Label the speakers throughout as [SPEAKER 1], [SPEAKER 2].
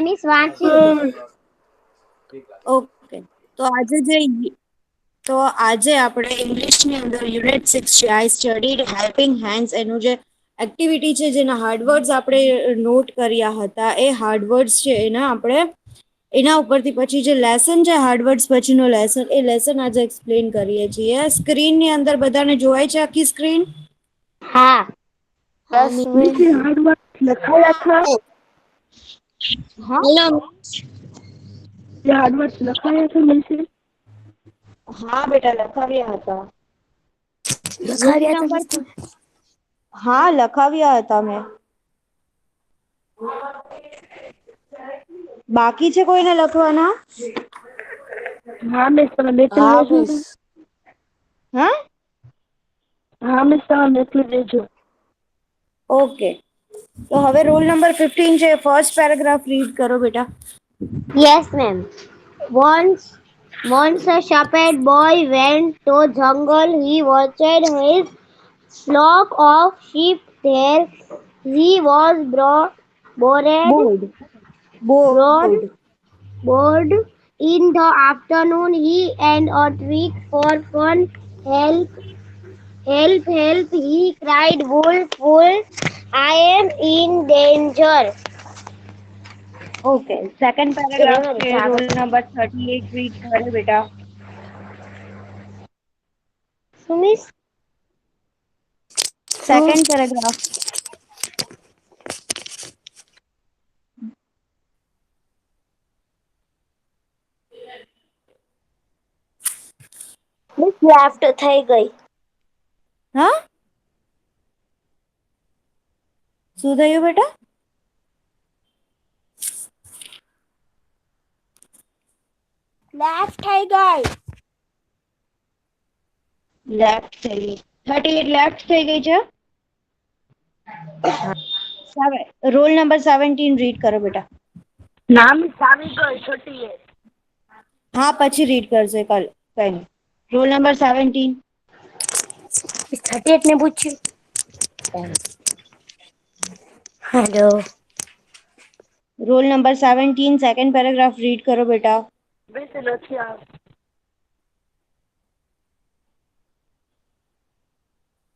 [SPEAKER 1] Miss વાંચ્યું.
[SPEAKER 2] Okay, તો આજે આપણે ઇંગ્લિશની અંદર યુનિટ 6 છે આઈ સ્ટડીડ હેલ્પિંગ હેન્ડ્સ એનું જે એક્ટિવિટી છે જેના હાર્ડવર્ડ્સ આપણે નોટ કર્યા હતા એ હાર્ડવર્ડ્સ છે એના ઉપરથી પછી જે લેસન છે હાર્ડવર્ડ્સ પછીનો લેસન એ લેસન આજે એક્સપ્લેન કરીએ છીએ. સ્ક્રીનની અંદર બધાને જોવાય છે આખી સ્ક્રીન?
[SPEAKER 1] હા.
[SPEAKER 2] હા
[SPEAKER 1] 10
[SPEAKER 2] મિસ
[SPEAKER 1] મિનિટ.
[SPEAKER 2] હાર્ડવર્ડ લખાયા હતા? હા
[SPEAKER 1] હેલો.
[SPEAKER 2] જે હાર્ડવર્ડ્સ લખાયા છે મિસ? હા બેટા લખાવ્યા હતા. રોલ
[SPEAKER 1] લખાવ્યા હતા
[SPEAKER 2] નંબર
[SPEAKER 1] મિસ તમે?
[SPEAKER 2] હા લખાવ્યા હતા મેં. બાકી છે કોઈને લખવાના? હા મિસ તમે લખી
[SPEAKER 1] હા
[SPEAKER 2] લેજો
[SPEAKER 1] મિસ.
[SPEAKER 2] ને. હા હા મિસ તમે લખી લેજો. ઓકે, તો હવે રોલ નંબર 15 છે ફર્સ્ટ પેરેગ્રાફ રીડ કરો બેટા.
[SPEAKER 1] Yes, ma'am. Once a shepherd boy went to jungle. He watched his flock of sheep there. He was
[SPEAKER 2] board
[SPEAKER 1] bored,
[SPEAKER 2] board
[SPEAKER 1] bored. In the afternoon, he and a trick for fun. Help, help, he cried, wolf, wolf, I am in danger.
[SPEAKER 2] Okay, second paragraph છે roll number 38 read કરે બેટા.
[SPEAKER 1] Miss?
[SPEAKER 2] Second paragraph.
[SPEAKER 1] Left થઈ ગઈ.
[SPEAKER 2] હા શું થયું બેટા?
[SPEAKER 1] Left થઈ ગઈ.
[SPEAKER 2] લેફ્ટ થઈ ગઈ. 38 લેફ્ટ થઈ ગઈ છે. રોલ નંબર 17 રીડ કરો બેટા.
[SPEAKER 1] ના મિસ આવી ગઈ 38.
[SPEAKER 2] હા પછી રીડ કરશે કઈ નહીં. Roll number 17.
[SPEAKER 1] 38 ને પૂછ્યું. Hello.
[SPEAKER 2] Roll number 17 second paragraph read કરો બેટા.
[SPEAKER 1] મિસ નથી આવતું.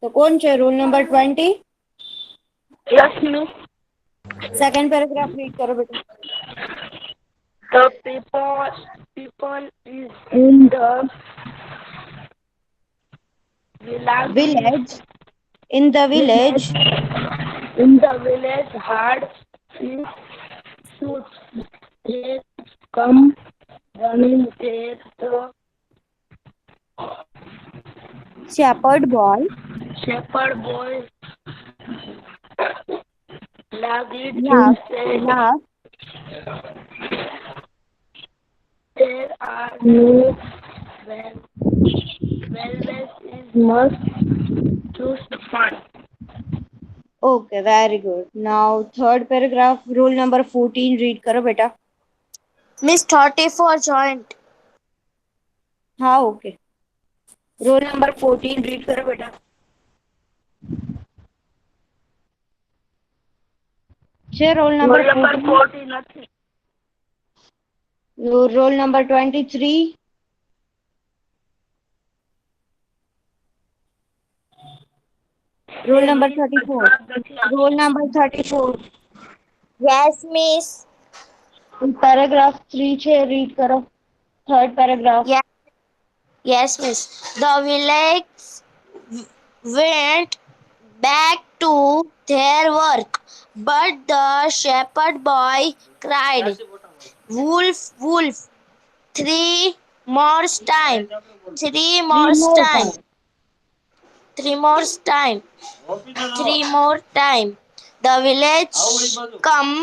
[SPEAKER 2] તો કોણ છે roll number 20?
[SPEAKER 1] Yes miss.
[SPEAKER 2] Second paragraph read કરો બેટા.
[SPEAKER 1] The people is in the
[SPEAKER 2] village in the village
[SPEAKER 1] hard shoots. They come running there. The
[SPEAKER 2] shepherd boy
[SPEAKER 1] shepherd boy lagged in
[SPEAKER 2] laughed
[SPEAKER 1] said,
[SPEAKER 2] laughed
[SPEAKER 1] there are no velvet is must choose fun.
[SPEAKER 2] Okay, very good. Now third paragraph rule number 14 read karo beta.
[SPEAKER 1] Miss 34 joint.
[SPEAKER 2] हाँ okay. Roll number 14 read करो बेटा. છે roll number 14
[SPEAKER 1] નથી.
[SPEAKER 2] roll number 23. Roll number 34. Roll number 34.
[SPEAKER 1] Yes, miss.
[SPEAKER 2] Paragraph 3 છે read करो. Third paragraph.
[SPEAKER 1] Yes, yes, miss. The village went back to their work, but the shepherd boy cried, wolf, wolf, three more time, three more
[SPEAKER 2] Three more
[SPEAKER 1] time,
[SPEAKER 2] time.
[SPEAKER 1] three more time, three more time. The village come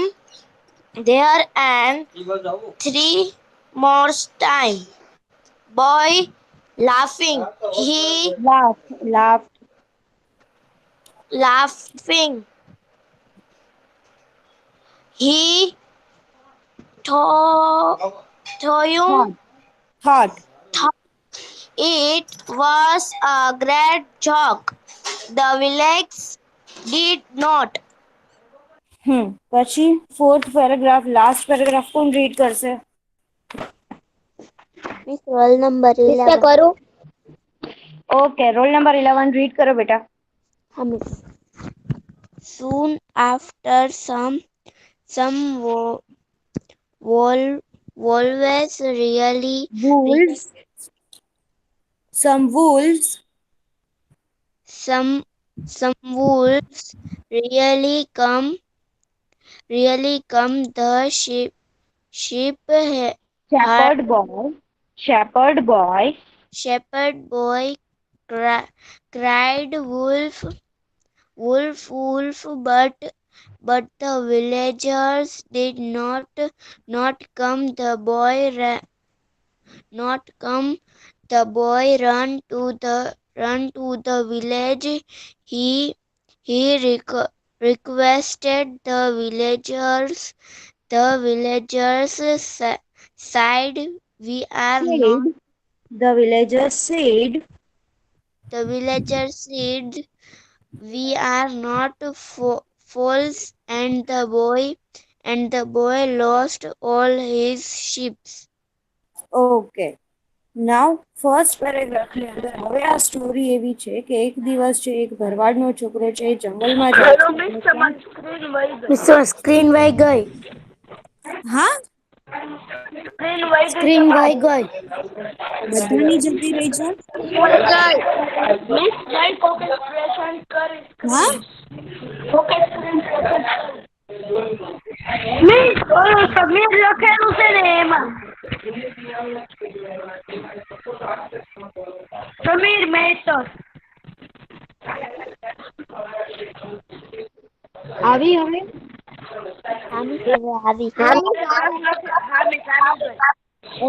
[SPEAKER 1] there and three more time. Boy laughing, he
[SPEAKER 2] Laughed.
[SPEAKER 1] laughing, he thought,
[SPEAKER 2] Thought. Thought.
[SPEAKER 1] thought it was a great joke. The village did not.
[SPEAKER 2] પછી fourth paragraph, last paragraph કોણ read કરશે?
[SPEAKER 3] Miss roll number
[SPEAKER 1] miss
[SPEAKER 3] 11.
[SPEAKER 1] કરું?
[SPEAKER 2] Okay, roll number 11 read કરો બેટા.
[SPEAKER 3] હા miss. Soon after some wolves really
[SPEAKER 2] Wolves. Some wolves.
[SPEAKER 3] some wolves really come the sheep
[SPEAKER 2] Shepherd boy. Shepherd boy.
[SPEAKER 3] shepherd boy cried wolf wolf wolf, but the villagers did not come. Not come. The boy run to the village. He requested the villagers. The villagers said, "We are not."
[SPEAKER 2] Said. The villagers said.
[SPEAKER 3] The villagers said, "We are not fools," and the boy lost all his sheep.
[SPEAKER 2] Okay, now first પેરેગ્રાફની અંદર હવે આ story એવી છે કે એક દિવસ છે એક ભરવાડનો છોકરો છે એ જંગલમાં જાય છે.
[SPEAKER 1] મિસ સ્ક્રીન વહી ગઈ.
[SPEAKER 2] હા,
[SPEAKER 1] સ્ક્રીન વહી ગઈ.
[SPEAKER 2] બધાની જતી રહી છે.
[SPEAKER 1] મિસ જય કોન્સન્ટ્રેશન કરી.
[SPEAKER 2] હા,
[SPEAKER 1] મિસ સમીર લખેલું છે ને એમાં. સમીર મહેતા.
[SPEAKER 2] આવી હવે.
[SPEAKER 3] આવી.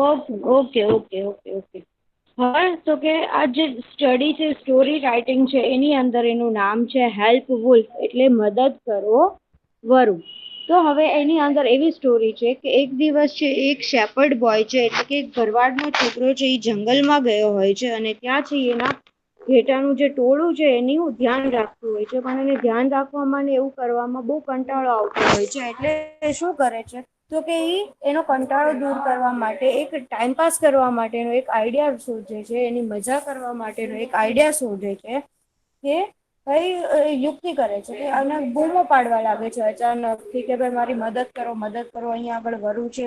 [SPEAKER 2] Okay okay okay okay okay. હવે તો કે આ જે સ્ટડી છે, સ્ટોરી રાઇટિંગ છે, એની અંદર એનું નામ છે હેલ્પ વુલ્ફ, એટલે મદદ કરો વરુ. તો હવે એની અંદર એવી સ્ટોરી છે કે એક દિવસ છે એક શેપર્ડ બોય છે, એટલે કે એક ભરવાડનો છોકરો છે એ જંગલમાં ગયો હોય છે અને ત્યાં છે એના ઘેટાનું જે ટોળું છે એનું ધ્યાન રાખતું હોય છે, પણ એને ધ્યાન રાખવામાં ને એવું કરવામાં બહુ કંટાળો આવતો હોય છે. એટલે શું કરે છે તો કે એનો કંટાળો દૂર કરવા માટે એક ટાઈમપાસ કરવા માટેનો એક આઈડિયા શોધે છે, એની મજા કરવા માટેનો એક આઈડિયા શોધે છે કે ભાઈ યુક્તિ કરે છે કે અને બૂમો પાડવા લાગે છે અચાનકથી કે ભાઈ મારી મદદ કરો, મદદ કરો, અહીંયા આગળ વરુ છે,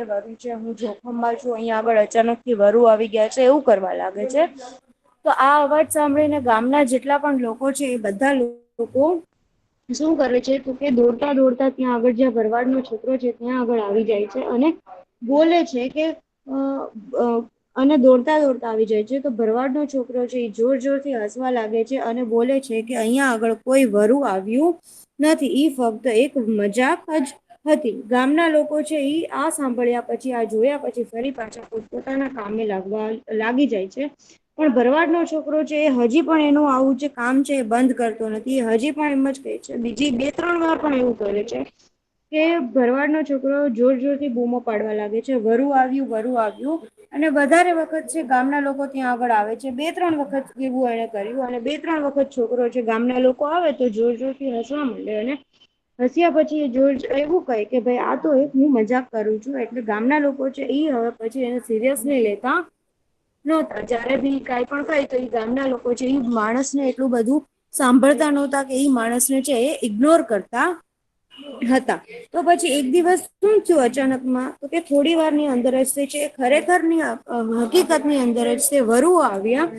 [SPEAKER 2] હું જોખમમાં છું, અહીંયા આગળ અચાનકથી વરુ આવી ગયા છે, એવું કરવા લાગે છે. તો આ અવાજ સાંભળીને ગામના જેટલા પણ લોકો છે એ બધા લોકો શું કરે છે તો કે દોડતા દોડતા ત્યાં આગળ જ્યાં ભરવાડનો છોકરો છે ત્યાં આગળ આવી જાય છે અને બોલે છે કે અને દોડતા દોડતા આવી જાય છે. તો ભરવાડનો છોકરો છે એ જોર જોરથી હસવા લાગે છે અને બોલે છે કે અહીંયા આગળ કોઈ વરુ આવ્યું નથી, એ ફક્ત એક મજાક જ હતી. ગામના લોકો છે એ આ સાંભળ્યા પછી, આ જોયા પછી ફરી પાછા પોતપોતાના કામે લાગી જાય છે. પણ ભરવાડનો છોકરો છે એ હજી પણ એનું આવું જે કામ છે એ બંધ કરતો નથી. એ હજી પણ એમ જ કહે છે, બીજી 2-3 વાર પણ એવું કરે છે કે ભરવાડનો છોકરો જોર જોરથી બૂમો પાડવા લાગે છે, વરુ આવ્યું, વરુ આવ્યું. અને વધારે વખત છે ગામના લોકો ત્યાં આગળ આવે છે. 2-3 વખત એવું એને કર્યું અને 2-3 વખત છોકરો છે ગામના લોકો આવે તો જોર જોરથી હસવા માંડે અને હસ્યા પછી જોર એવું કહે કે ભાઈ આ તો એક હું મજાક કરું છું. એટલે ગામના લોકો છે એ હવે પછી એને સિરિયસ નહી લેતા નહોતા. જયારે બી કાંઈ પણ કહે તો એ ગામના લોકો છે એ માણસને એટલું બધું સાંભળતા નહોતા કે એ માણસને છે એ ઇગ્નોર કરતા હતા. તો પછી એક દિવસ શું થયું અચાનકમાં તો કે થોડી વારની અંદર જ છે ખરેખરની હકીકતની અંદર જ તે વરુઓ આવ્યા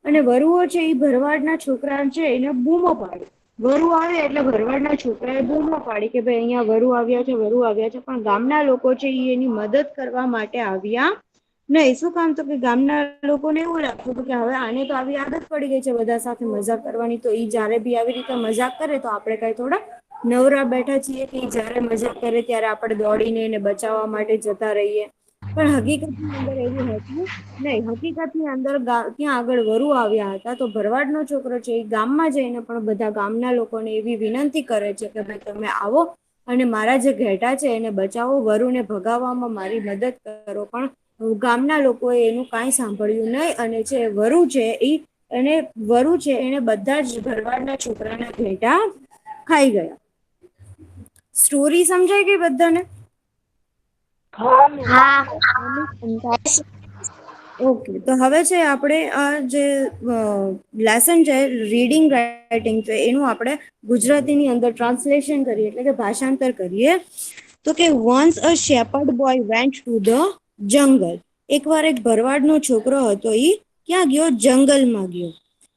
[SPEAKER 2] અને વરુઓ છે એ ભરવાડના છોકરા છે એને બૂમો પાડી. વરુ આવે એટલે ભરવાડના છોકરાએ બૂમો પાડી કે ભાઈ અહીંયા વરુ આવ્યા છે, વરુ આવ્યા છે. પણ ગામના લોકો છે એ એની મદદ કરવા માટે આવ્યા નહીં. શું કામ? તો કે ગામના લોકોને એવું લાગતું હતું કે હવે આને તો આવી આદત પડી ગઈ છે બધા સાથે મજાક કરવાની, તો એ જયારે બી આવી રીતે મજાક કરે તો આપણે કઈ થોડા નવરા બેઠા છીએ કે જયારે મજાક કરે ત્યારે આપણે દોડીને એને બચાવવા માટે જતા રહીએ. પણ હકીકતની અંદર એવું હતું નહીં. હકીકતની અંદર ત્યાં આગળ વરુ આવ્યા હતા. તો ભરવાડનો છોકરો છે એ ગામમાં જઈને પણ બધા ગામના લોકોને એવી વિનંતી કરે છે કે ભાઈ તમે આવો અને મારા જે ઘેટા છે એને બચાવો, વરુને ભગાવવામાં મારી મદદ કરો. પણ ગામના લોકોએ એનું કાંઈ સાંભળ્યું નહીં અને જે વરુ છે એને બધા જ ભરવાડના છોકરાના ઘેટા ખાઈ ગયા. સ્ટોરી સમજાય ગઈ બધાને?
[SPEAKER 1] હા.
[SPEAKER 2] ઓકે, તો હવે છે આપણે આ જે લેસન છે રીડિંગ રાઇટિંગ છે એનું આપણે ગુજરાતીની અંદર ટ્રાન્સલેશન કરીએ એટલે કે ભાષાંતર કરીએ. તો કે once a shepherd boy went to the jungle. એકવાર એક ભરવાડનો છોકરો હતો, ઈ ક્યાં ગયો? જંગલમાં ગયો.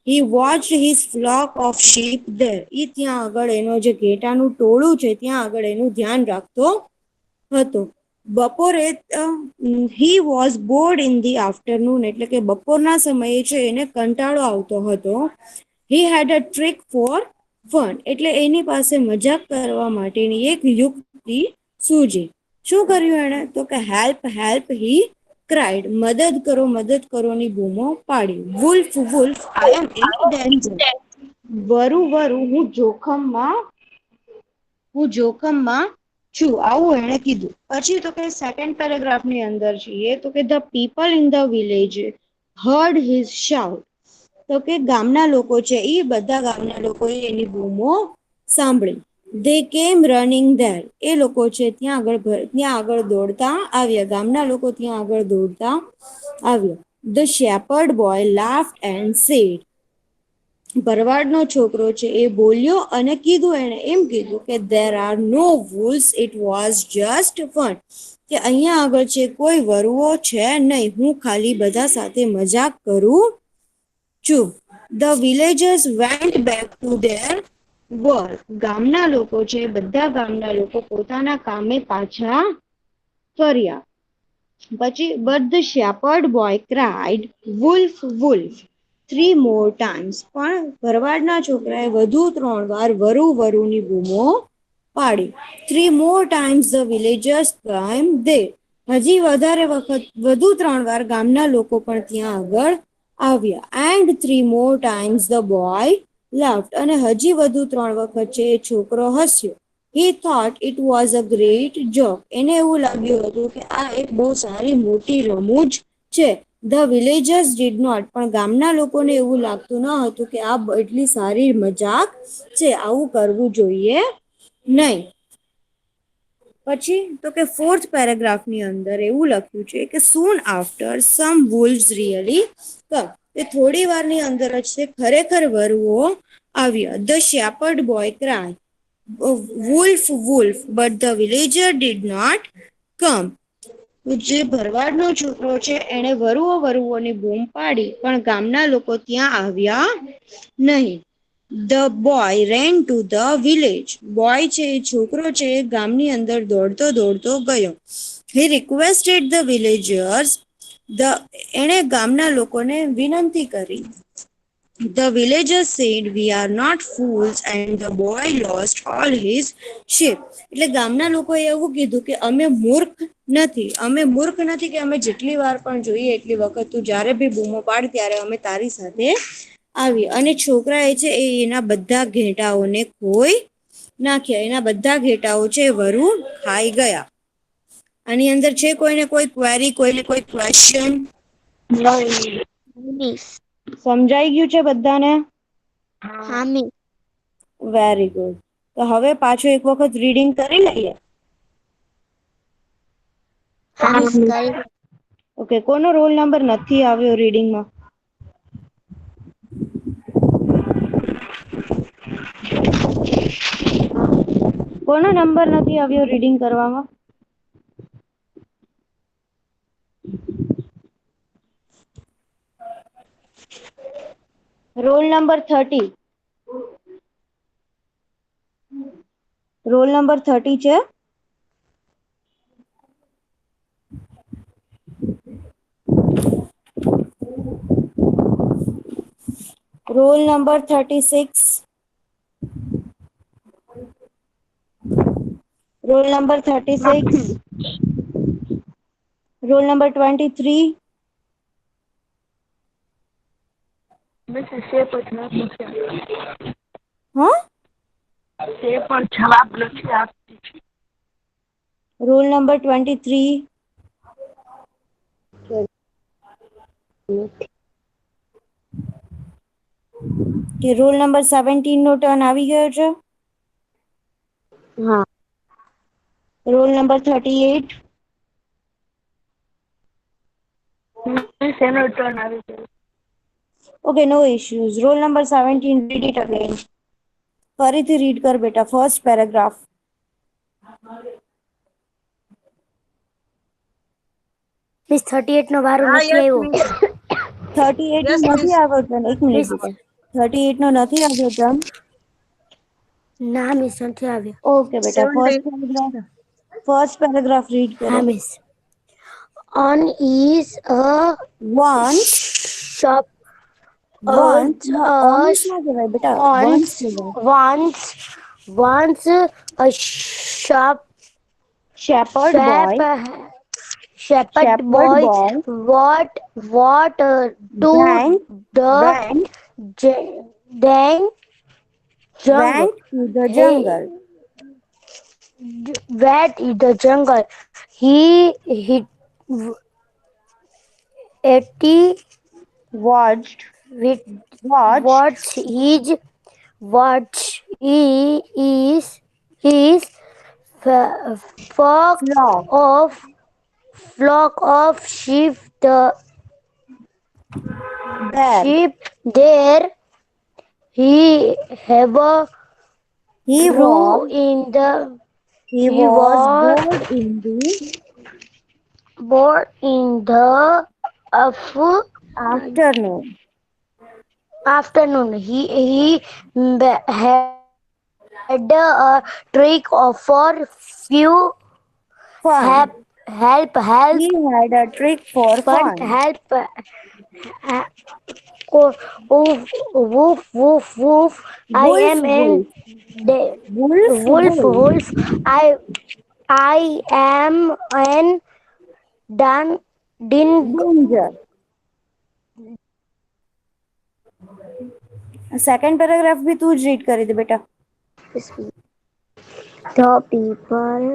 [SPEAKER 2] He watched his flock of sheep there. ઈ ત્યાં આગળ એનો જે ઘેટાનું ટોળું છે ત્યાં આગળ એનું ધ્યાન રાખતો હતો. બપોરે he was bored in the afternoon, એટલે કે બપોરના સમયે છે એને કંટાળો આવતો હતો. હી હેડ અ ટ્રિક ફોર ફન, એટલે એની પાસે મજાક કરવા માટેની એક યુક્તિ સૂજી. શું કર્યું એને? તો કે હેલ્પ હેલ્પ હી ક્રાઇડ, મદદ કરો મદદ કરો ની બૂમો પાડી. Wolf wolf I am in danger, વરુ વરુ હું જોખમમાં છું, આવું એને કીધું. પછી તો કે સેકન્ડ પેરેગ્રાફ ની અંદર છીએ તો કે the people in the village heard his shout. તો કે ગામના લોકો છે એ બધા ગામના લોકોએ એની બૂમો સાંભળી. દે કેમ રનિંગ ધેર, એ લોકો છે ત્યાં આગળ દોડતા આવ્યા. ગામના લોકો ત્યાં આગળ દોડતા આવ્યા. The shepherd boy laughed and said, ભરવાડનો છોકરો છે એ બોલ્યો અને કીધું, એને એમ કીધું કે there are no wolves, it was just fun, કે અહીંયા આગળ છે કોઈ વરુઓ છે નહીં, હું ખાલી બધા સાથે મજાક કરું છું. The villagers went back to their work, ગામના લોકો છે બધા ગામના લોકો પોતાના કામે પાછા ફર્યા. પછી but the shepherd boy cried wolf wolf 3 more times, પણ ભરવાડના છોકરાએ વધુ 3 વાર વરુ વરુની બૂમો પાડી. 3 more times the villagers came there, હજી વધારે વખત વધુ 3 વાર ગામના લોકો પણ ત્યાં આગળ આવ્યા. And 3 more times the boy laughed, અને હજી વધુ 3 વખત છે એ છોકરો હસ્યો. He thought it was a great joke, એને એવું લાગ્યું હતું કે આ એક બહુ સારી મોટી રમૂજ છે. ધ વિલેજર્સ ડીડ નોટ, પણ ગામના લોકોને એવું લાગતું ન હતું કે આ એટલી સારી મજાક છે, આવું કરવું જોઈએ નહીં. પછી તો કે ફોર્થ પેરેગ્રાફ ની અંદર એવું લખ્યું છે કે સૂન આફ્ટર સમ વુલ્વ્સ રિયલી કમ, એ થોડી વારની અંદર જ છે ખરેખર વરુઓ આવ્યા. The shepherd boy cry wolf wolf but the villager did not come, જે ભરવાડનો છોકરો છે એને વરુઓ વરુઓની બૂમ પાડી પણ ગામના લોકો ત્યાં આવ્યા નહીં. The boy ran to the village, boy છે એ છોકરો છે એ ગામની અંદર દોડતો દોડતો ગયો. હી રિક્વેસ્ટેડ ધ વિલેજર્સ, એણે ગામના લોકોને વિનંતી કરી. The villagers said we are not fools and the boy lost all his sheep, એટલે ગામના લોકોએ એવું કીધું કે અમે મૂર્ખ નથી કે અમે જેટલી વાર પણ જોઈએ એટલી વખત તું જ્યારે બી બૂમો પાડ ત્યારે અમે તારી સાથે આવી. અને છોકરા એ છે એ એના બધા ઘેટાઓને ખોઈ નાખ્યા, એના બધા ઘેટાઓ છે વરુ ખાઈ ગયા. આની અંદર છે કોઈને કોઈ ક્વેરી, કોઈને કોઈ ક્વેશ્ચન?
[SPEAKER 3] મિસ.
[SPEAKER 2] સમજાઈ ગયું છે બધાને?
[SPEAKER 3] હા મિસ.
[SPEAKER 2] Very good. તો હવે પાછું એક વખત રીડિંગ કરી લઈએ.
[SPEAKER 3] હા મિસ કરી.
[SPEAKER 2] ઓકે, કોનો રોલ નંબર નથી આવ્યો રીડિંગમાં? કોનો નંબર નથી આવ્યો રીડિંગ કરવામાં? Roll number 30. રોલ નંબર 30 છે. Roll number 36. Roll number 36. Roll number 23. હા,
[SPEAKER 4] તે પણ જવાબ નથી આપતી.
[SPEAKER 2] Roll number 23. કે રોલ નંબર 17 નો ટર્ન આવી ગયો છે.
[SPEAKER 3] હા.
[SPEAKER 2] Roll number 38.
[SPEAKER 4] મિસ એનો ટર્ન આવી ગયો.
[SPEAKER 2] Okay, no issues. Roll number 17, read it again. ફરીથી રીડ કર બેટા, ફર્સ્ટ પેરેગ્રાફ.
[SPEAKER 1] મિસ 38 નો વારો
[SPEAKER 5] હા
[SPEAKER 1] નથી
[SPEAKER 5] યસ
[SPEAKER 1] આવ્યો.
[SPEAKER 5] Miss
[SPEAKER 2] 38
[SPEAKER 5] yes
[SPEAKER 2] no
[SPEAKER 5] miss.
[SPEAKER 2] નથી આવ્યો તને? એક મિનિટ બેટા. 38 નો નથી આવ્યો તને?
[SPEAKER 1] ના મિસ નથી આવ્યો.
[SPEAKER 2] ઓકે બેટા,
[SPEAKER 5] 17
[SPEAKER 2] ફર્સ્ટ પેરેગ્રાફ રીડ કરો.
[SPEAKER 1] હા miss. On is a
[SPEAKER 2] Once,
[SPEAKER 1] shop.
[SPEAKER 2] once, once
[SPEAKER 1] Once
[SPEAKER 2] ના કહેવાય બેટા, once
[SPEAKER 1] once
[SPEAKER 2] કહેવાય.
[SPEAKER 1] once a shop
[SPEAKER 2] Shepherd boy,
[SPEAKER 1] shepherd boy what to
[SPEAKER 2] went,
[SPEAKER 1] the
[SPEAKER 2] went,
[SPEAKER 1] then jungle.
[SPEAKER 2] went to the
[SPEAKER 1] He
[SPEAKER 2] jungle.
[SPEAKER 1] went in the jungle. He ate
[SPEAKER 2] Watched,
[SPEAKER 1] with
[SPEAKER 2] watched,
[SPEAKER 1] what is flock
[SPEAKER 2] flock,
[SPEAKER 1] of sheep. The
[SPEAKER 2] there.
[SPEAKER 1] sheep there. He have a
[SPEAKER 2] He
[SPEAKER 1] grew
[SPEAKER 2] was,
[SPEAKER 1] in the
[SPEAKER 2] he
[SPEAKER 1] he
[SPEAKER 2] was
[SPEAKER 1] was
[SPEAKER 2] bored in the
[SPEAKER 1] born
[SPEAKER 2] afternoon.
[SPEAKER 1] afternoon. He had a trick for few
[SPEAKER 2] Fun.
[SPEAKER 1] help
[SPEAKER 2] He had a trick for
[SPEAKER 1] fun
[SPEAKER 2] fun.
[SPEAKER 1] help woof woof woof woof. I
[SPEAKER 2] Wolf,
[SPEAKER 1] am an
[SPEAKER 2] wolf, wolf,
[SPEAKER 1] wolf
[SPEAKER 2] wolf.
[SPEAKER 1] wolf. I am an dan din
[SPEAKER 2] Danger. Second paragraph બી તું જ read કરી દે બેટા.
[SPEAKER 1] the people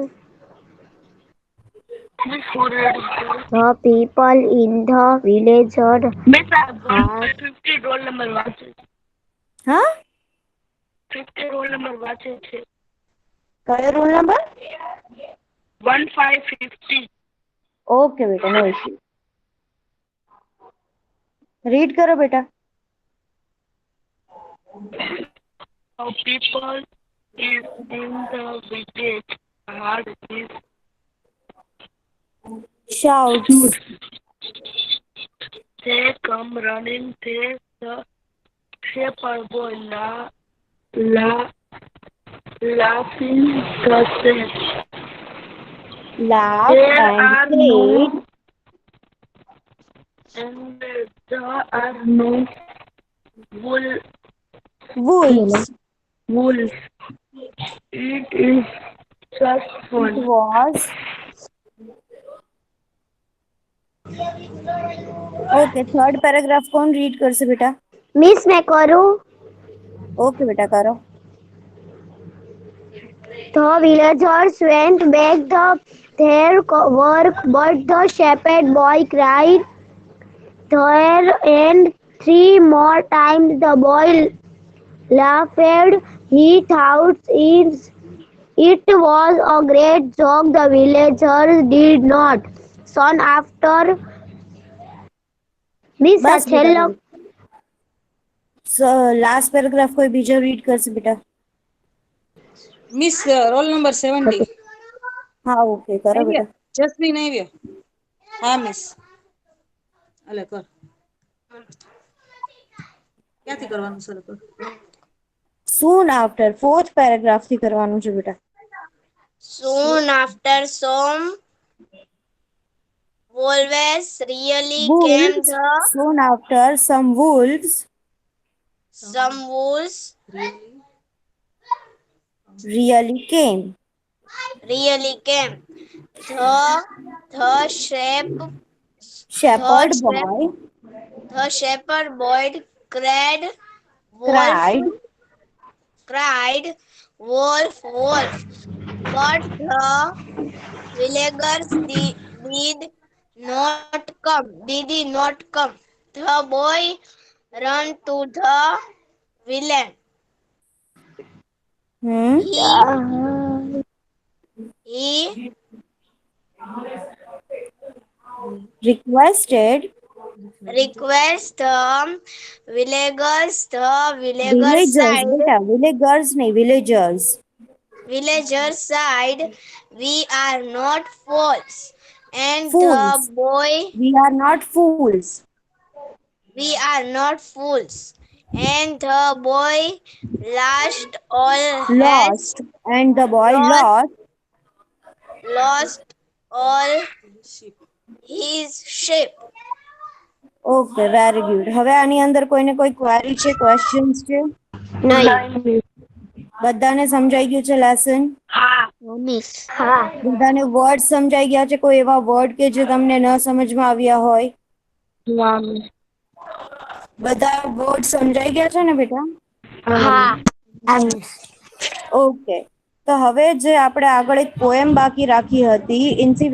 [SPEAKER 4] miss હું ready છું.
[SPEAKER 1] the people in the village heard
[SPEAKER 4] miss આ 50 roll number વાંચે છે.
[SPEAKER 2] હા,
[SPEAKER 4] 50 રોલ નંબર વાંચે છે.
[SPEAKER 2] કયો રોલ નંબર?
[SPEAKER 4] 1550.
[SPEAKER 2] ઓકે બેટા, નો ઇશ્યુ. રીડ કરો બેટા.
[SPEAKER 4] How people is in the village heard this
[SPEAKER 2] Shouts.
[SPEAKER 4] they come running to the shepherd boy laughing the same.
[SPEAKER 2] Laughed
[SPEAKER 4] There
[SPEAKER 2] and
[SPEAKER 4] are
[SPEAKER 2] said,
[SPEAKER 4] no and there are no wolves.
[SPEAKER 2] wolves.
[SPEAKER 4] It is just
[SPEAKER 2] It
[SPEAKER 4] fun.
[SPEAKER 2] was. Okay, third paragraph કોણ read કરશે બેટા?
[SPEAKER 1] Miss મેં કરું.
[SPEAKER 2] Okay બેટા, કરો.
[SPEAKER 1] The villagers went back their work, but the shepherd boy cried there, and 3 more times the boy laughed. He thought it was a great joke. The villagers did not. Soon after, Miss
[SPEAKER 2] બસ બેટા,
[SPEAKER 1] છેલ્લો
[SPEAKER 2] last paragraph કોઈ બીજો read કરશે બેટા?
[SPEAKER 5] Miss roll number 70
[SPEAKER 2] હા, okay, કરો
[SPEAKER 5] આવ્યા?
[SPEAKER 2] બેટા.
[SPEAKER 5] જસ્મીન આવ્યા? હા મિસ. અલે કર. ક્યાંથી કરવાનું શરૂ કર?
[SPEAKER 2] Soon after, ફોર્થ પેરેગ્રાફ થી કરવાનું છે બેટા.
[SPEAKER 3] Soon after, some wolves really came.
[SPEAKER 2] Wolves. Soon after, some wolves
[SPEAKER 3] Some wolves
[SPEAKER 2] really came.
[SPEAKER 3] really came. The
[SPEAKER 2] Shepherd
[SPEAKER 3] the
[SPEAKER 2] boy
[SPEAKER 3] the shepherd boy cried, wolf,
[SPEAKER 2] cried,
[SPEAKER 3] cried, wolf, wolf. But the villagers did not come. The boy ran to the villain.
[SPEAKER 2] hmm?
[SPEAKER 3] He he
[SPEAKER 2] requested
[SPEAKER 3] requests the villagers
[SPEAKER 2] villagers,
[SPEAKER 3] side
[SPEAKER 2] beta villagers nahi villagers.
[SPEAKER 3] villagers side, we are not fools, and the
[SPEAKER 2] Fools.
[SPEAKER 3] boy
[SPEAKER 2] We are not fools.
[SPEAKER 3] we are not fools, and the boy lost all has
[SPEAKER 2] Lost. And the boy
[SPEAKER 3] lost
[SPEAKER 2] lost.
[SPEAKER 3] lost all his sheep.
[SPEAKER 2] Okay very good. હવે આની અંદર કોઈને કોઈ query છે, questions છે?
[SPEAKER 1] નહીં.
[SPEAKER 2] બધાને સમજાઈ ગયું છે લેસન?
[SPEAKER 4] હા.
[SPEAKER 3] મિસ
[SPEAKER 1] હા.
[SPEAKER 2] બધાને વર્ડ સમજાઈ ગયા છે? કોઈ એવા વર્ડ કે જે તમને ન સમજમાં આવ્યા હોય?
[SPEAKER 4] હા મિસ.
[SPEAKER 2] બધા વર્ડ સમજાઈ ગયા છે ને બેટા?
[SPEAKER 1] હા. હા મિસ.
[SPEAKER 2] ઓકે. તો હવે જે આપણે આગળ એક પોએમ બાકી રાખી હતી ઇન્સી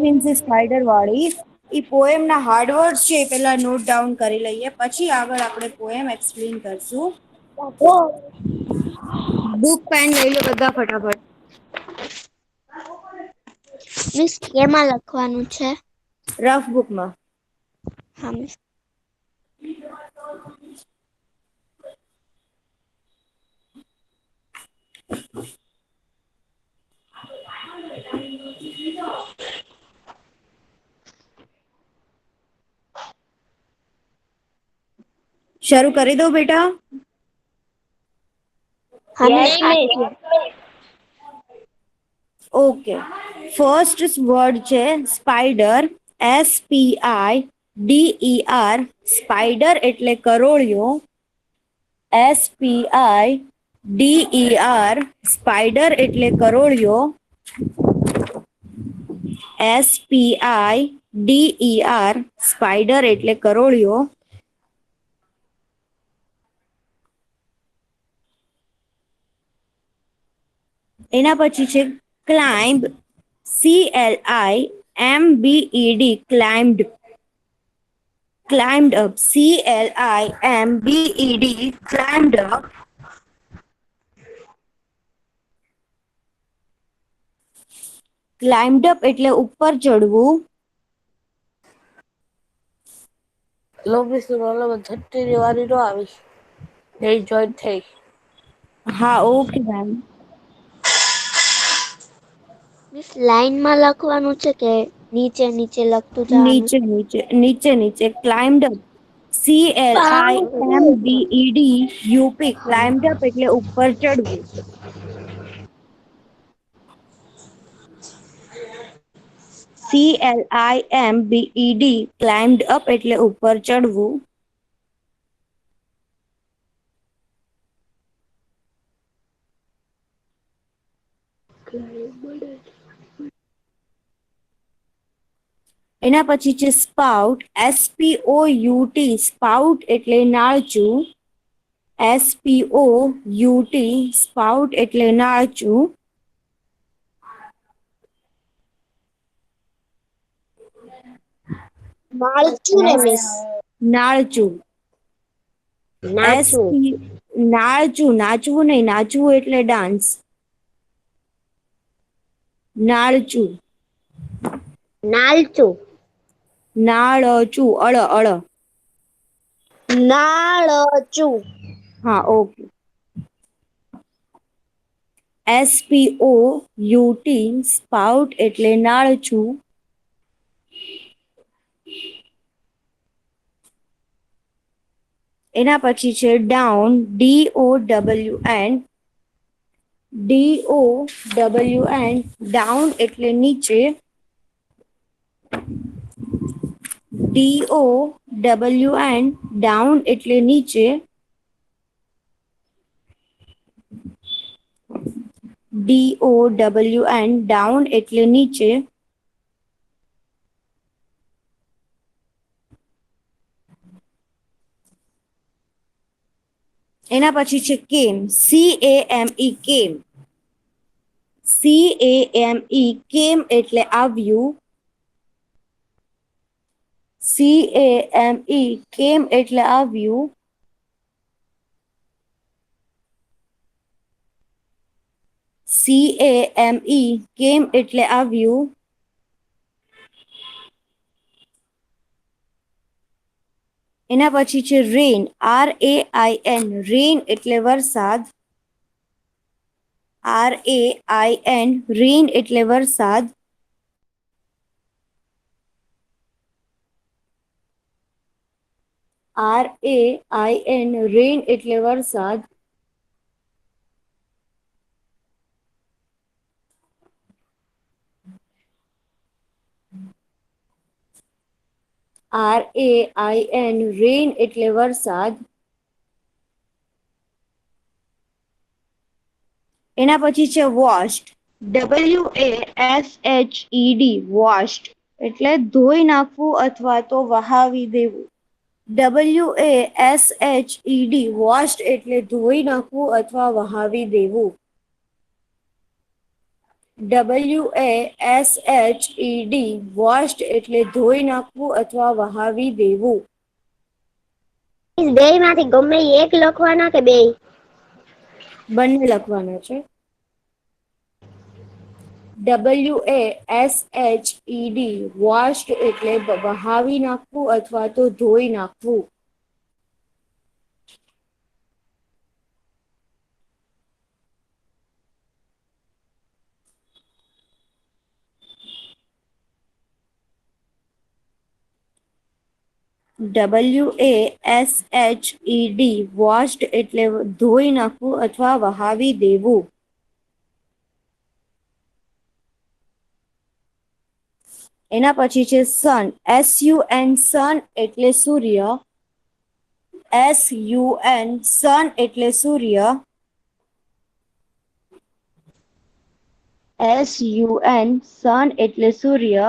[SPEAKER 2] વિન્સી સ્પાઈડર વાળી, એ પોએમ ના હાર્ડ વર્ડ છે એ પહેલા નોટ ડાઉન કરી લઈએ, પછી આગળ આપણે પોએમ એક્સપ્લેન કરશું. બુક પેન લઈ લો બધા ફટાફટ.
[SPEAKER 3] મિસ કેમાં લખવાનું છે?
[SPEAKER 2] રફ બુકમાં.
[SPEAKER 3] હા મિસ.
[SPEAKER 2] શરૂ કરી દો બેટા. ઓકે. ફર્સ્ટ વર્ડ છે સ્પાઈડર, SPIDER. સ્પાઈડર એટલે કરોળિયો. SPIDER. સ્પાઈડર એટલે કરોળિયો. SPIDER. સ્પાઈડર એટલે કરોળિયો. એના પછી છે climb, CLIMBED. Climbed. climbed up, CLIMBED. climbed up. climbed up એટલે ઉપર ચડવું.
[SPEAKER 4] લોબી સુરવાલા છઠ્ઠી વાળી નો આવી, એ જોઈન થઈ.
[SPEAKER 2] હા ઓકે મેમ.
[SPEAKER 3] મિસ લાઈનમાં લખવાનું છે કે નીચે નીચે લખતું જવાનું?
[SPEAKER 2] નીચે નીચે નીચે નીચે. climbed up, CLIMBED. climbed up એટલે ઉપર ચડવું. CLIMBED. climbed up એટલે ઉપર ચડવું. એના પછી છે સ્પાઉટ, SPOUT. સ્પાઉટ એટલે નાળચું. SPOUT. સ્પાઉટ એટલે નાળચું.
[SPEAKER 1] માળચું ને મિસ.
[SPEAKER 2] નાળચું.
[SPEAKER 1] નાચું.
[SPEAKER 2] નાળચું. નાચવું નહીં, નાચવું એટલે ડાન્સ. નાળચું.
[SPEAKER 1] નાલચું.
[SPEAKER 2] નાળચું. અળ.
[SPEAKER 1] નાળચું.
[SPEAKER 2] હા ઓકે. SPOUT. સ્પાઉટ એટલે નાળચું. એના પછી છે ડાઉન, DOWN. ડાઉન એટલે નીચે. DOWN. ડાઉન એટલે નીચે. DOWN. ડાઉન એટલે નીચે. એના પછી છે કેમ, CAME. કેમ. CAME. કેમ એટલે આવ્યું. CAME. કેમ એટલે આવ્યું. CAME કેમ એટલે આવ્યું. એના પછી છે રેન, RAIN, રેન એટલે વરસાદ. RAIN, રેન એટલે વરસાદ. RAIN, રેન એટલે વરસાદ. RAIN, રેન એટલે વરસાદ. એના પછી છે વોશ્ડ, WASHED, વોશ્ડ એટલે ધોઈ નાખવું અથવા તો વહાવી દેવું. WASHED, વોશ્ડ એટલે ધોઈ નાખવું અથવા વહાવી દેવું. WASHED, વોશ્ડ એટલે ધોઈ નાખવું અથવા વહાવી દેવું.
[SPEAKER 1] બે માંથી ગમે એક લખવાના કે બે?
[SPEAKER 2] બંને લખવાના છે. WASHED, વોશ્ડ એટલે વહાવી નાખવું અથવા તો ધોઈ નાખવું. WASHED, વોશ્ડ એટલે ધોઈ નાખવું અથવા વહાવી દેવું. એના પછી છે સન, SUN, સન એટલે સૂર્ય. SUN, સન એટલે સૂર્ય. SUN, સન એટલે સૂર્ય.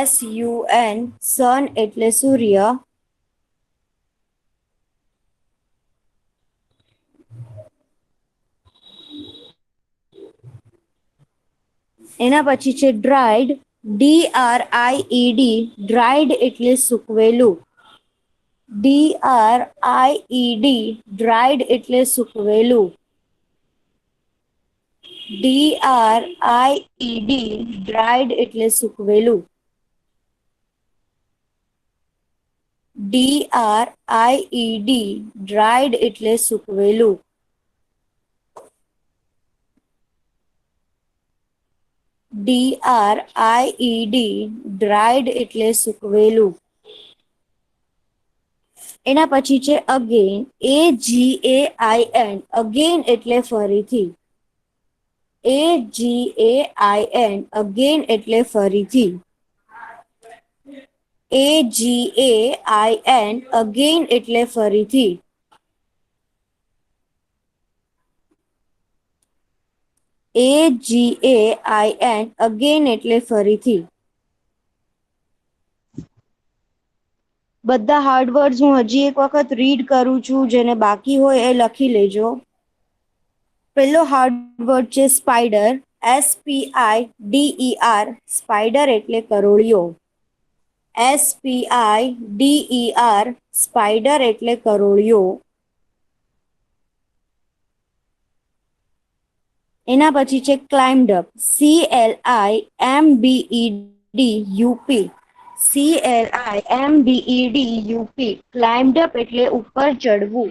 [SPEAKER 2] SUN, સન એટલે સૂર્ય. એના પછી છે ડ્રાઈડ, DRIED, ડ્રાઈડ એટલે સૂકવેલું. DRIED, ડ્રાઈડ એટલે સૂકવેલું. DRIED, ડ્રાઈડ એટલે સૂકવેલું. DRIED, ડ્રાઈડ એટલે સૂકવેલું. DRIED, ડ્રાઈડ એટલે સૂકવેલું. એના પછી છે અગેન, AGAIN, અગેન એટલે ફરીથી. AGAIN, અગેન એટલે ફરીથી. AGAIN, અગેન એટલે ફરીથી. AGAIN, અગેન એટલે ફરીથી. બધા હાર્ડ વર્ડ્સ હું હજી એક વખત રીડ કરું છું, જેને બાકી હોય એ લખી લેજો. પહેલો હાર્ડ વર્ડ છે સ્પાઈડર, SPIDER, સ્પાઈડર એટલે કરોળિયો. SPIDER, સ્પાઈડર એટલે કરોળિયો. એના પછી છે ક્લાઇમ્બડ અપ, CLIMBEDUP, CLIMBEDUP, ક્લાઇમ્બડ અપ એટલે ઉપર ચડવું.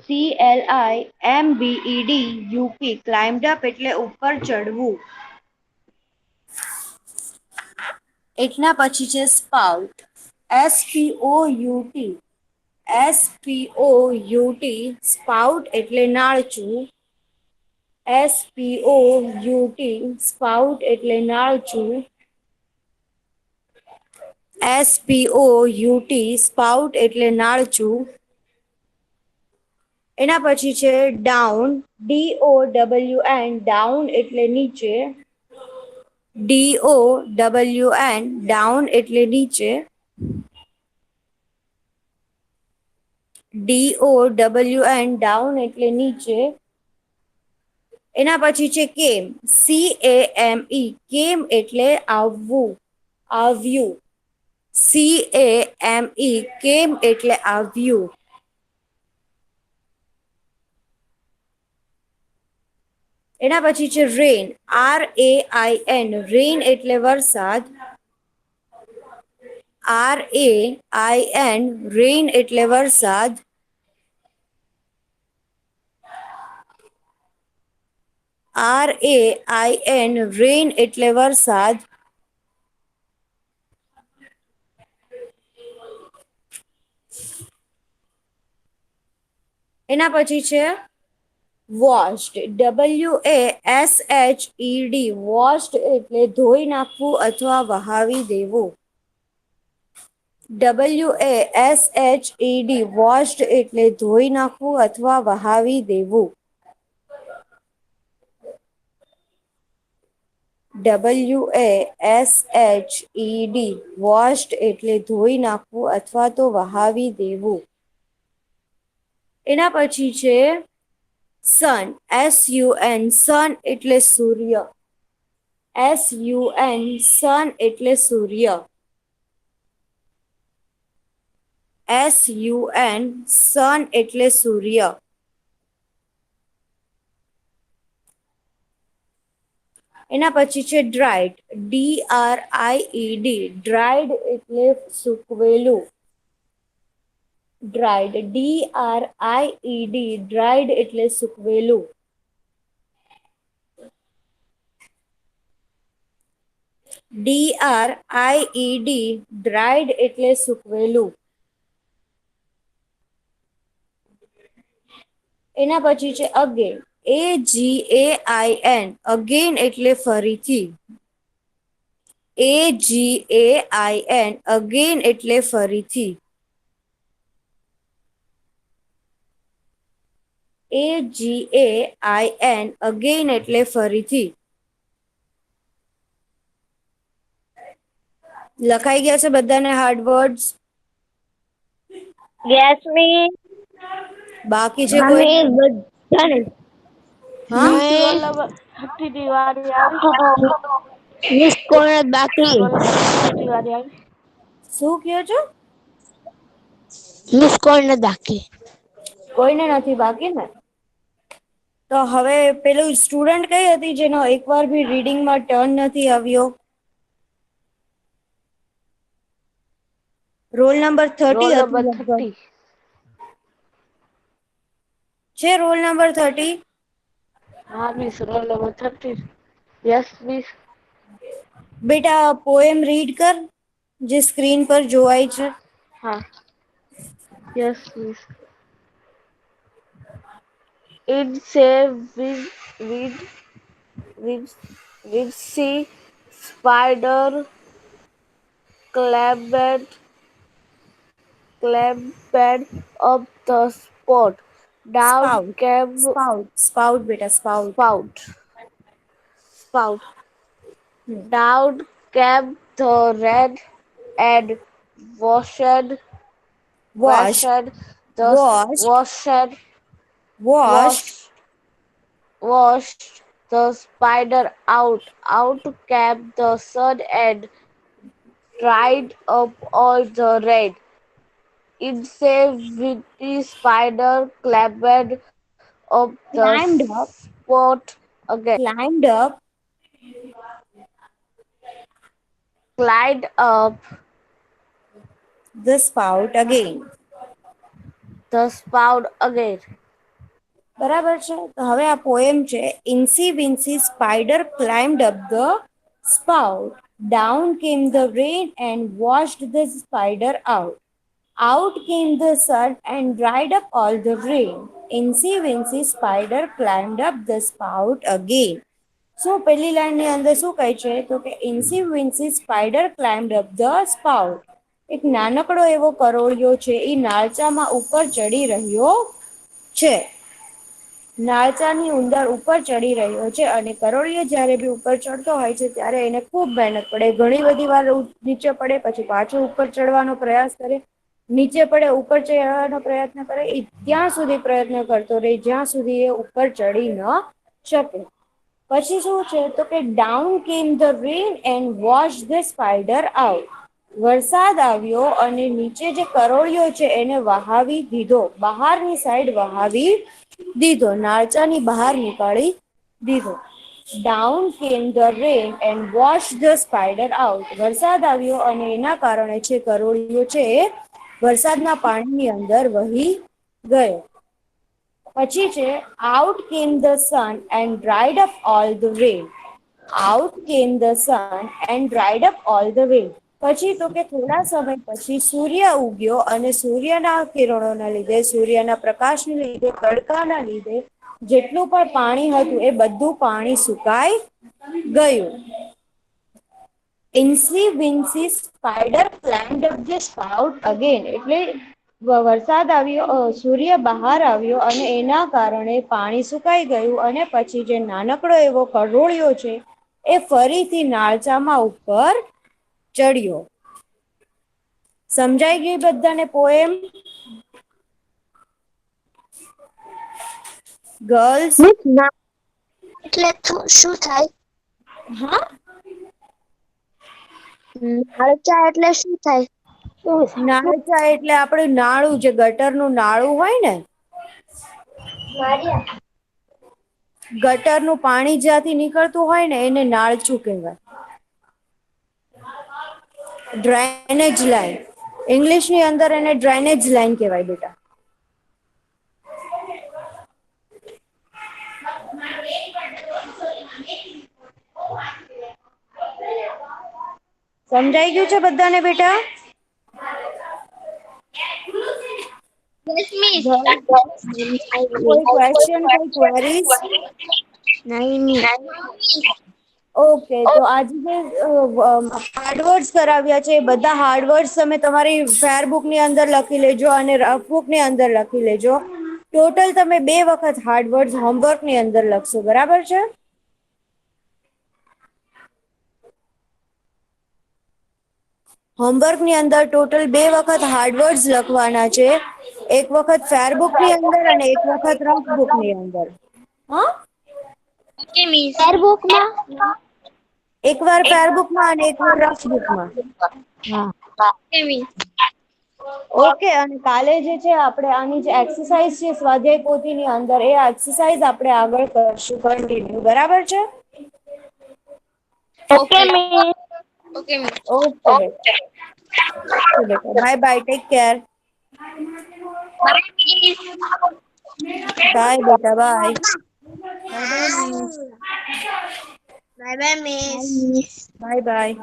[SPEAKER 2] CLIMBEDUP, ક્લાઇમ્બડ અપ એટલે ઉપર ચડવું. એના પછી છે સ્પાઉટ, SPOUT, SPOUT, સ્પાઉટ એટલે નાળચું. SPOUT, સ્પાઉટ એટલે નાળચું. SPOUT, સ્પાઉટ એટલે નાળચું. એના પછી છે ડાઉન, DOWN, ડાઉન એટલે નીચે. DOWN, ડાઉન એટલે નીચે. DOWN, ડાઉન એટલે નીચે. એના પછી છે કેમ, CAME, કેમ એટલે આવવું, આવ્યું. CAME કેમ એટલે આવ્યું. એના પછી છે રેન, RAIN રેન એટલે વરસાદ. RAIN રેન એટલે વરસાદ. RAIN રેન એટલે વરસાદ. એના પછી છે વોશ્ડ, WASHED વોશ્ડ એટલે ધોઈ નાખવું અથવા વહાવી દેવું. WASHED વોશ્ડ એટલે ધોઈ નાખવું અથવા વહાવી દેવું. WASHED વોશ્ડ એટલે ધોઈ નાખવું અથવા તો વહાવી દેવું. એના પછી છે સન, SUN સન એટલે સૂર્ય. SUN સન એટલે સૂર્ય. SUN સન એટલે સૂર્ય. એના પછી છે ડ્રાઇડ, DRIED ડ્રાઇડ એટલે સૂકવેલું. ડ્રાઇડ, DRIED ડ્રાઇડ એટલે સૂકવેલું. DRIED ડ્રાઇડ એટલે સૂકવેલું. એના પછી છે અગેન, AGAIN અગેન એટલે ફરીથી. AGAIN અગેન એટલે ફરીથી. AGAIN અગેન એટલે ફરીથી. લખાઈ ગયા છે બધાને હાર્ડ વર્ડ્સ?
[SPEAKER 1] Yes miss.
[SPEAKER 2] બાકી છે કોઈ?
[SPEAKER 1] બધાને.
[SPEAKER 2] હા,
[SPEAKER 4] રોલ નંબર 33 વાળી આવી.
[SPEAKER 1] મિસ કોણ બાકી?
[SPEAKER 4] રોલ નંબર 33 વાળી આવી.
[SPEAKER 2] શું કહો છો?
[SPEAKER 1] મિસ કોણ બાકી?
[SPEAKER 2] કોઈને નથી બાકી ને? તો હવે પેલું સ્ટુડન્ટ કઈ હતી જેનો એકવાર બી રીડિંગમાં ટર્ન નથી આવ્યો? રોલ નંબર 30
[SPEAKER 4] રોલ
[SPEAKER 2] હતું
[SPEAKER 4] નંબર
[SPEAKER 2] લગભગ.
[SPEAKER 4] 30.
[SPEAKER 2] છે રોલ નંબર 30?
[SPEAKER 4] હા miss, roll number 30. Yes miss.
[SPEAKER 2] બેટા પોએમ રીડ કર જે સ્ક્રીન પર જોવાય છે.
[SPEAKER 4] હા. Yes miss. It's a with sea spider clambed up the spot. Down
[SPEAKER 2] spout,
[SPEAKER 4] came
[SPEAKER 2] spout બેટા spout.
[SPEAKER 4] spout. Down came the red and washed
[SPEAKER 2] Washed,
[SPEAKER 4] the
[SPEAKER 2] washed, washed,
[SPEAKER 4] washed the spider out. Out came the sun and dried up all the rain. It's a witty spider climbed up the
[SPEAKER 2] climbed up,
[SPEAKER 4] spot again.
[SPEAKER 2] climbed up,
[SPEAKER 4] Climbed up
[SPEAKER 2] the spout again.
[SPEAKER 4] the spout again.
[SPEAKER 2] બરાબર છે. તો હવે આ poem છે. Incy wincy spider climbed up the spout. Down came the rain and washed the spider out. Out came the sun and dried up all the rain. Incy Wincy Spider climbed up the spout again. શું પહેલી લાઈનની અંદર શું કહે છે? તો કે ઇન્સી wincy spider climbed up the spout. એક નાનકડો એવો કરોળિયો છે એ નાળચામાં ઉપર ચડી રહ્યો છે. નાળચાની અંદર ઉપર ચડી રહ્યો છે અને કરોળિયો જ્યારે બી ઉપર ચડતો હોય છે ત્યારે એને ખૂબ મહેનત પડે. ઘણી બધી વાર નીચે પડે, પછી પાછો ઉપર ચડવાનો પ્રયાસ કરે, નીચે પડે, ઉપર ચડવાનો પ્રયત્ન કરે, એ ત્યાં સુધી પ્રયત્ન કરતો રહે જ્યાં સુધી એ ઉપર ચડી ન શકે. પછી શું છે? તો કે down came the rain and wash the spider out. વરસાદ આવ્યો અને નીચે જે કરોળિયો છે એને વહાવી દીધો, બહારની સાઈડ વહાવી દીધો, નાળચાની બહાર નીકાળી દીધો. Down came the rain and wash the spider out. વરસાદ આવ્યો અને એના કારણે છે કરોળિયો છે એ વરસાદના પાણીની અંદર વહી ગયો. પછી છે out came the sun and dried up all the rain. Out came the sun and dried up all the rain. પછી તો કે થોડા સમય પછી સૂર્ય ઉગ્યો અને સૂર્યના કિરણોના લીધે, સૂર્યના પ્રકાશને લીધે, તડકાના લીધે જેટલું પણ પાણી હતું એ બધું પાણી સુકાઈ ગયું. ઇન્સી wincy spider climbed up the spout again. એટલે વરસાદ આવ્યો, સૂર્ય બહાર આવ્યો અને એના કારણે પાણી સુકાઈ ગયું અને પછી જે નાનકડો એવો કરોળિયો છે એ ફરીથી નાળચામાં ઉપર ચડ્યો. સમજાઈ ગઈ બધાને પોએમ? ગર્લ્સ?
[SPEAKER 1] એટલે શું થાય?
[SPEAKER 2] હા,
[SPEAKER 1] નાળચા એટલે શું થાય?
[SPEAKER 2] નાળચા એટલે આપણે નાળું, જે ગટરનું નાળું હોય ને, ગટરનું પાણી જ્યાંથી નીકળતું હોય ને એને નાળચું કહેવાય. ડ્રેનેજ લાઈન, ઇંગ્લિશની અંદર એને ડ્રેનેજ લાઈન કહેવાય બેટા. સમજાઈ ગયું છે બધાને બેટા? કોઈ ક્વેશ્ચન, કોઈ ક્વેરીઝ? ઓકે, તો આજે જે હાર્ડવર્ડ્સ કરાવ્યા છે એ બધા હાર્ડવર્ડ્સ તમે તમારી ફેરબુકની અંદર લખી લેજો અને રફબુકની અંદર લખી લેજો. ટોટલ તમે 2 વખત હાર્ડવર્ડ્સ હોમવર્કની અંદર લખશો, બરાબર છે? હોમવર્કની અંદર ટોટલ 2 વખત હાર્ડવર્ડ્સ લખવાના છે. એક વખત ફેરબુકની અંદર અને એક વખત રફબુકની અંદર. હા,
[SPEAKER 1] ફેરબુકમાં?
[SPEAKER 2] એકવાર ફેરબુકમાં અને એકવાર રફબુકમાં. ઓકે, અને કાલે જે છે આપણે આની જે એક્સરસાઇઝ છે સ્વાધ્યાય પોથીની અંદર, એ એક્સરસાઇઝ આપણે આગળ કરશું કન્ટિન્યુ, બરાબર છે?
[SPEAKER 1] Okay miss.
[SPEAKER 2] ઓકે બેટા, bye bye, take care. Bye બેટા, bye.
[SPEAKER 3] Bye bye miss.
[SPEAKER 2] Bye by.